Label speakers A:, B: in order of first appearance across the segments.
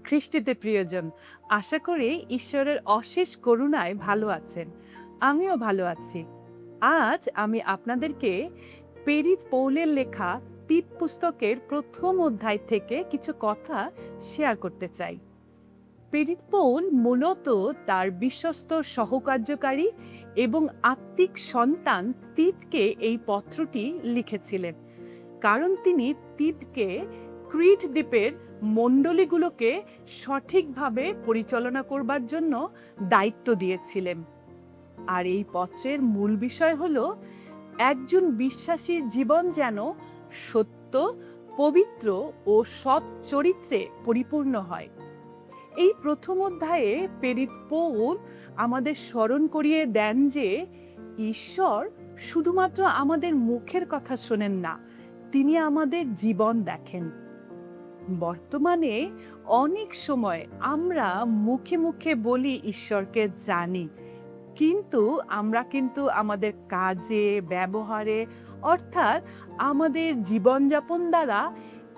A: খ্রিস্টীতে প্রিয়জন, আশা করি ঈশ্বরের অশেষ করুণায় ভালো আছেন। আমিও ভালো আছি। আজ আমি আপনাদেরকে পেরিত পৌলের লেখা তিত পুস্তকের প্রথম অধ্যায় থেকে কিছু কথা শেয়ার করতে চাই। পেরিত পৌল মূলত তার বিশ্বস্ত সহকার্যকারী এবং আত্মিক সন্তান তিতকে এই পত্রটি লিখেছিলেন, কারণ তিনি তিতকে ক্রিট দ্বীপের মণ্ডলীগুলোকে সঠিকভাবে পরিচালনা করবার জন্য দায়িত্ব দিয়েছিলেন। আর এই পত্রের মূল বিষয় হলো একজন বিশ্বাসীর জীবন যেন সত্য, পবিত্র ও সৎ চরিত্রে পরিপূর্ণ হয়। এই প্রথম অধ্যায়ে পেরিত পৌল আমাদের স্মরণ করিয়ে দেন যে ঈশ্বর শুধুমাত্র আমাদের মুখের কথা শোনেন না, তিনি আমাদের জীবন দেখেন। বর্তমানে অনেক সময় আমরা মুখে মুখে বলি ঈশ্বরকে জানি, কিন্তু আমরা আমাদের কাজে, ব্যবহারে, অর্থাৎ আমাদের জীবনযাপন দ্বারা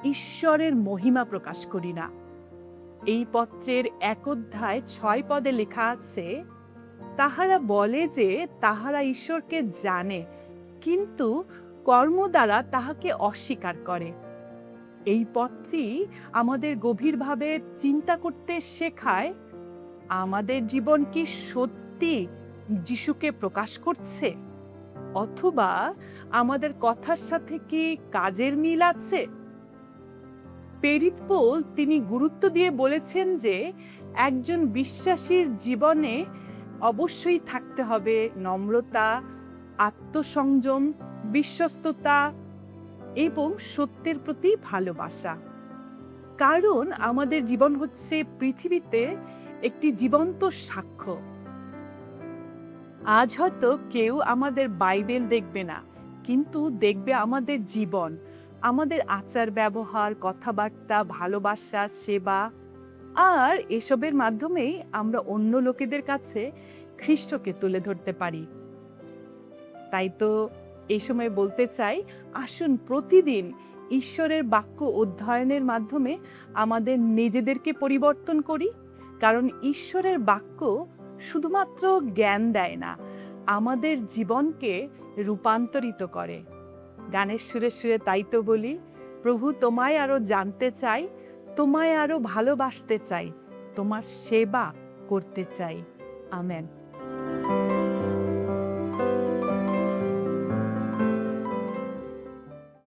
A: ঈশ্বরের মহিমা প্রকাশ করি না। এই পত্রের ১ অধ্যায় ৬ পদে লেখা আছে, তাহারা বলে যে তাহারা ঈশ্বরকে জানে, কিন্তু কর্ম দ্বারা তাহাকে অস্বীকার করে। এই পত্রটি আমাদের গভীরভাবে চিন্তা করতে শেখায়, আমাদের জীবন কি সত্যি যিশুকে প্রকাশ করছে, অথবা আমাদের কথার সাথে কি কাজের মিল আছে? পেরিত পৌল তিনি গুরুত্ব দিয়ে বলেছেন যে একজন বিশ্বাসীর জীবনে অবশ্যই থাকতে হবে নম্রতা, আত্মসংযম, বিশ্বস্ততা এবং সত্যের প্রতি ভালোবাসা। কারণ আমাদের জীবন হচ্ছে পৃথিবীতে একটি জীবন্ত সাক্ষ্য। আজ হয়তো কেউ আমাদের বাইবেল দেখবে না, কিন্তু দেখবে আমাদের জীবন, আমাদের আচার ব্যবহার, কথাবার্তা, ভালোবাসা, সেবা। আর এসবের মাধ্যমেই আমরা অন্য লোকেদের কাছে খ্রিস্টকে তুলে ধরতে পারি। তাই তো এই সময় বলতে চাই, আসুন প্রতিদিন ঈশ্বরের বাক্য অধ্যয়নের মাধ্যমে আমাদের নিজেদেরকে পরিবর্তন করি। কারণ ঈশ্বরের বাক্য শুধুমাত্র জ্ঞান দেয় না, আমাদের জীবনকে রূপান্তরিত করে। গানের সুরে সুরে তাই তো বলি, প্রভু তোমায় আরো জানতে চাই, তোমায় আরো ভালোবাসতে চাই, তোমার সেবা করতে চাই। আমেন।